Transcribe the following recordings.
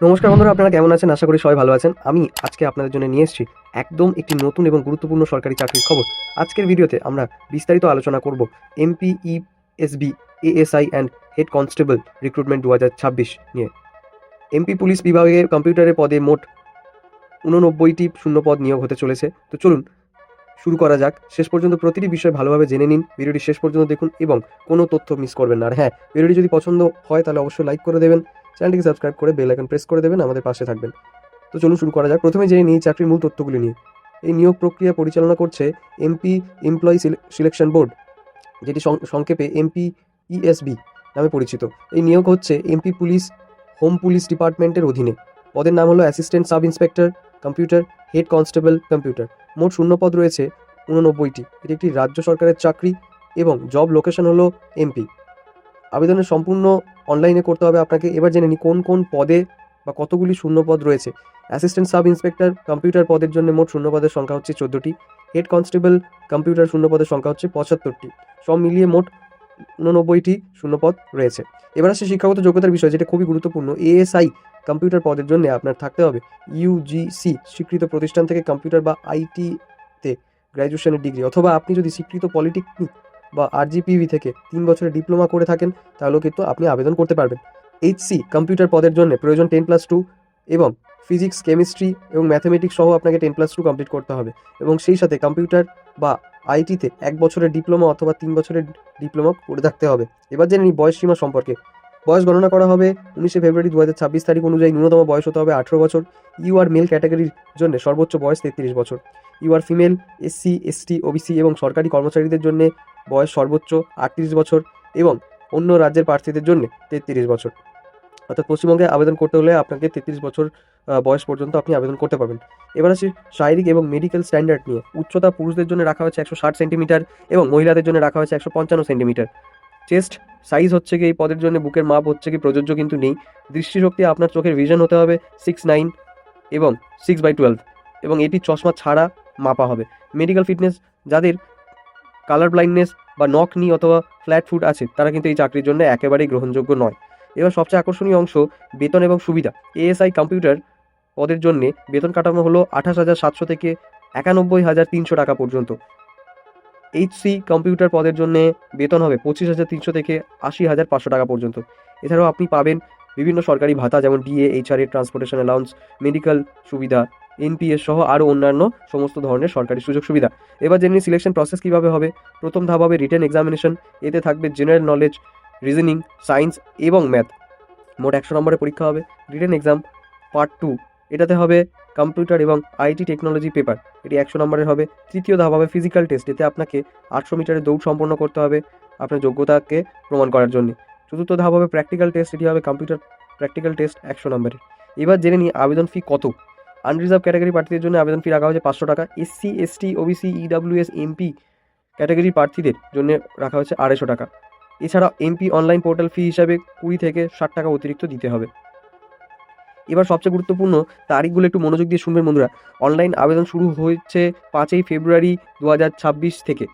নমস্কার বন্ধুরা, আপনারা কেমন আছেন? আশা করি সবাই ভালো আছেন। আমি আজকে আপনাদের জন্য নিয়ে এসেছি একদম একটি নতুন এবং গুরুত্বপূর্ণ সরকারি চাকরির খবর। আজকের ভিডিওতে আমরা বিস্তারিত আলোচনা করব MPESB ASI and head constable recruitment 2026 নিয়ে। এমপি পুলিশ বিভাগে কম্পিউটারের পদে মোট 89টি শূন্যপদ নিয়োগ হতে চলেছে। তো চলুন শুরু করা যাক। শেষ পর্যন্ত প্রতিটি বিষয় ভালোভাবে জেনে নিন, ভিডিওটি শেষ পর্যন্ত দেখুন এবং কোনো তথ্য মিস করবেন না। আর হ্যাঁ, ভিডিওটি যদি পছন্দ হয় তাহলে অবশ্যই লাইক করে দেবেন, চ্যানেলটিকে সাবস্ক্রাইব করে বেল আইকন প্রেস করে দেবেন, আমাদের পাশে থাকবেন। তো চলুন শুরু করা যাক। প্রথমে জেনে নিই চাকরির মূল তথ্যগুলি নিয়ে। এই নিয়োগ প্রক্রিয়া পরিচালনা করছে এমপি এমপ্লয়ি সিলেকশন বোর্ড, যেটি সংক্ষেপে এমপিইএসবি নামে পরিচিত। এই নিয়োগ হচ্ছে এমপি পুলিশ হোম পুলিশ ডিপার্টমেন্টের অধীনে। পদের নাম হলো assistant sub inspector computer, head constable computer. মোট শূন্যপদ রয়েছে 89টি। এটি একটি রাজ্য সরকারের চাকরি এবং জব লোকেশন হলো এমপি। আবেদনের সম্পূর্ণ অনলাইনে করতে হবে আপনাকে। এবার জেনে নিই কোন কোন পদে বা কতগুলি শূন্যপদ রয়েছে। অ্যাসিস্ট্যান্ট সাব ইন্সপেক্টর কম্পিউটার পদের জন্য মোট শূন্যপদের সংখ্যা হচ্ছে 14টি। হেড কনস্টেবল কম্পিউটার শূন্যপদের সংখ্যা হচ্ছে 75টি। সব মিলিয়ে মোট 89টি শূন্যপদ রয়েছে। এবার আসছে শিক্ষাগত যোগ্যতার বিষয়, যেটা খুবই গুরুত্বপূর্ণ। এএসআই কম্পিউটার পদের জন্য আপনার থাকতে হবে ইউজিসি স্বীকৃত প্রতিষ্ঠান থেকে কম্পিউটার বা আইটিতে গ্র্যাজুয়েশনের ডিগ্রি, অথবা আপনি যদি স্বীকৃত পলিটেকনিক বা আরজিপিভি থেকে 3 বছরের ডিপ্লোমা করে থাকেন তাহলেও কিন্তু আপনি আবেদন করতে পারবেন। এইচসি কম্পিউটার পদের জন্য প্রয়োজন 10+2 এবং ফিজিক্স, কেমিস্ট্রি এবং ম্যাথামেটিক্স সহ আপনাকে 10+2 কমপ্লিট করতে হবে এবং সেই সাথে কম্পিউটার বা আইটিতে 1 বছরের ডিপ্লোমা অথবা 3 বছরের ডিপ্লোমা করে থাকতে হবে। এবার জেনে নিই বয়স সীমা সম্পর্কে। বয়স গণনা করা হবে 19 ফেব্রুয়ারি 2026 তারিখ অনুযায়ী। ন্যূনতম বয়স হতে হবে 18 বছর। ইউ আর মেল ক্যাটাগরির জন্য সর্বোচ্চ বয়স 33 বছর। U R female, SC, ST, OBC এবং সরকারি কর্মচারীদের জন্য বয়স সর্বোচ্চ 38 বছর এবং অন্য রাজ্যের প্রার্থীদের জন্য 33 বছর। অর্থাৎ পশ্চিমবঙ্গে আবেদন করতে হলে আপনাকে 33 বছর বয়স পর্যন্ত আপনি আবেদন করতে পারবেন। এবার আসি শারীরিক এবং মেডিকেল স্ট্যান্ডার্ড নিয়ে। উচ্চতা পুরুষদের জন্য রাখা হয়েছে 160 সেন্টিমিটার এবং মহিলাদের জন্য রাখা হয়েছে 155 সেন্টিমিটার। চেস্ট সাইজ হচ্ছে কি এই পদের জন্য বুকের মাপ হচ্ছে কি প্রযোজ্য কিন্তু নেই। দৃষ্টিশক্তি আপনার চোখের ভিশন হতে হবে 6/9 এবং 6/12 এবং এটি চশমা ছাড়া মাপা হবে। মেডিকেল ফিটনেস, যাদের কালার ব্লাইন্ডনেস বা নক নি অথবা ফ্ল্যাট ফুট আছে তারা কিন্তু এই চাকরির জন্য একেবারেই গ্রহণযোগ্য নয়। এবার সবচেয়ে আকর্ষণীয় অংশ বেতন এবং সুবিধা। এএসআই কম্পিউটার পদের জন্য বেতন কাঠামো হলো 28,700 থেকে 91,300 টাকা পর্যন্ত। এইচসি কম্পিউটার পদের জন্য বেতন হবে 25,300 থেকে 80,500 টাকা পর্যন্ত। এছাড়াও আপনি পাবেন বিভিন্ন সরকারি ভাতা, যেমন DA, HRA, transportation allowance, medical সুবিধা, এনপিএস সহ আরও অন্যান্য সমস্ত ধরনের সরকারি সুযোগ সুবিধা। এবার জেনে সিলেকশন প্রসেস কীভাবে হবে। প্রথম ধাপ হবে রিটেন এক্সামিনেশন। এতে থাকবে জেনারেল নলেজ, রিজনিং, সায়েন্স এবং ম্যাথ। মোট 100 নম্বরের পরীক্ষা হবে। রিটেন এক্সাম পার্ট 2, এটাতে হবে কম্পিউটার এবং আইটি টেকনোলজি পেপার, এটি 100 নম্বরের হবে। তৃতীয় ধাপ হবে ফিজিক্যাল টেস্ট। এতে আপনাকে 800 মিটারের দৌড় সম্পন্ন করতে হবে আপনার যোগ্যতাকে প্রমাণ করার জন্য। চতুর্থ ধাপ হবে প্র্যাকটিক্যাল টেস্ট। এটি হবে কম্পিউটার প্র্যাকটিক্যাল টেস্ট 100 নম্বরের। এবার জেনে নিই আবেদন ফি কত। আনরিজার্ভ ক্যাটাগরি প্রার্থীদের জন্য আবেদন ফি রাখা হয়েছে 500 টাকা। SC, ST, OBC, EWS, MP category প্রার্থীদের জন্য রাখা হয়েছে 250 টাকা। এছাড়া এমপি অনলাইন পোর্টাল ফি হিসাবে 20 থেকে 60 টাকা অতিরিক্ত দিতে হবে। এবার সবচেয়ে গুরুত্বপূর্ণ তারিখগুলো একটু মনোযোগ দিয়ে শুনবেন বন্ধুরা। অনলাইন আবেদন শুরু হয়েছে 5ই ফেব্রুয়ারি 2026 থেকে।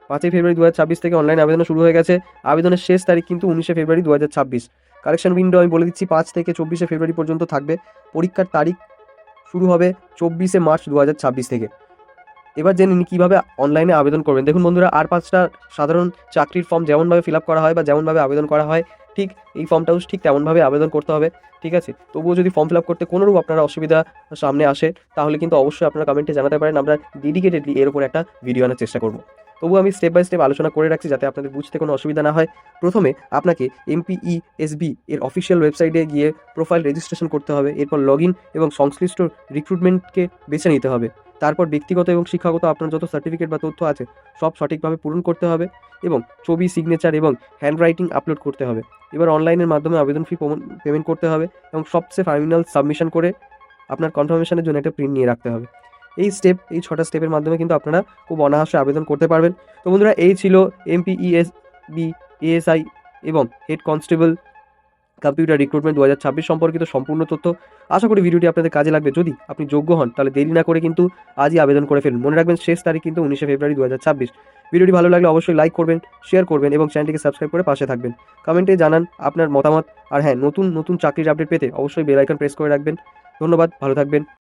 5ই ফেব্রুয়ারি 2026 থেকে অনলাইন আবেদন শুরু হয়ে গেছে। আবেদনের শেষ তারিখ কিন্তু 19শে ফেব্রুয়ারি 2026। কালেকশন উইন্ডো আমি বলে দিচ্ছি 5 থেকে 24শে ফেব্রুয়ারি পর্যন্ত থাকবে। পরীক্ষার তারিখ শুরু হবে 24শে মার্চ 2026 থেকে। এবার জেনে নিই কীভাবে অনলাইনে আবেদন করবেন। দেখুন বন্ধুরা, আর 5টা সাধারণ চাকরির ফর্ম যেমনভাবে ফিল আপ করা হয় বা যেমনভাবে আবেদন করা হয়, ঠিক এই ফর্মটাও ঠিক তেমনভাবে আবেদন করতে হবে। ঠিক আছে, তবুও যদি ফর্ম ফিল আপ করতে কোনোরূপ আপনারা অসুবিধা সামনে আসে তাহলে কিন্তু অবশ্যই আপনারা কমেন্টে জানাতে পারেন। আমরা ডেডিকেটেডলি এর উপর একটা ভিডিও আনার চেষ্টা করব। তবুও আমি স্টেপ বাই স্টেপ আলোচনা করে রাখছি যাতে আপনাদের বুঝতে কোনো অসুবিধা না হয়। প্রথমে আপনাকে এমপিইএসবি এর অফিসিয়াল ওয়েবসাইটে গিয়ে প্রোফাইল রেজিস্ট্রেশন করতে হবে। এরপর লগ ইন এবং সংশ্লিষ্ট রিক্রুটমেন্টকে বেছে নিতে হবে। তারপর ব্যক্তিগত এবং শিক্ষাগত আপনার যত সার্টিফিকেট বা তথ্য আছে সব সঠিকভাবে পূরণ করতে হবে এবং ছবি, সিগনেচার এবং হ্যান্ডরাইটিং আপলোড করতে হবে। এবার অনলাইনের মাধ্যমে আবেদন ফি পেমেন্ট করতে হবে এবং সবচেয়ে ফাইনাল সাবমিশন করে আপনার কনফার্মেশনের জন্য একটা প্রিন্ট নিয়ে রাখতে হবে। এই 6টা স্টেপের মাধ্যমে কিন্তু আপনারা খুব অনায়াসে আবেদন করতে পারবেন। তো বন্ধুরা, এই ছিল এমপিইএসবি, এএসআই এবং হেড কনস্টেবল কম্পিউটার রিক্রুটমেন্ট 2026 সম্পর্কিত সম্পূর্ণ তথ্য। আশা করি ভিডিওটি আপনাদের কাজে লাগবে। যদি আপনি যোগ্য হন তাহলে দেরি না করে কিন্তু আজই আবেদন করে ফেলুন। মনে রাখবেন শেষ তারিখ কিন্তু 19 ফেব্রুয়ারি 2026। ভিডিওটি ভালো লাগলে অবশ্যই লাইক করবেন, শেয়ার করবেন এবং চ্যানেলটিকে সাবস্ক্রাইব করে পাশে থাকবেন। কমেন্টে জানান আপনার মতামত। আর হ্যাঁ, নতুন নতুন চাকরির আপডেট পেতে অবশ্যই বেল আইকন প্রেস করে রাখবেন। ধন্যবাদ, ভালো থাকবেন।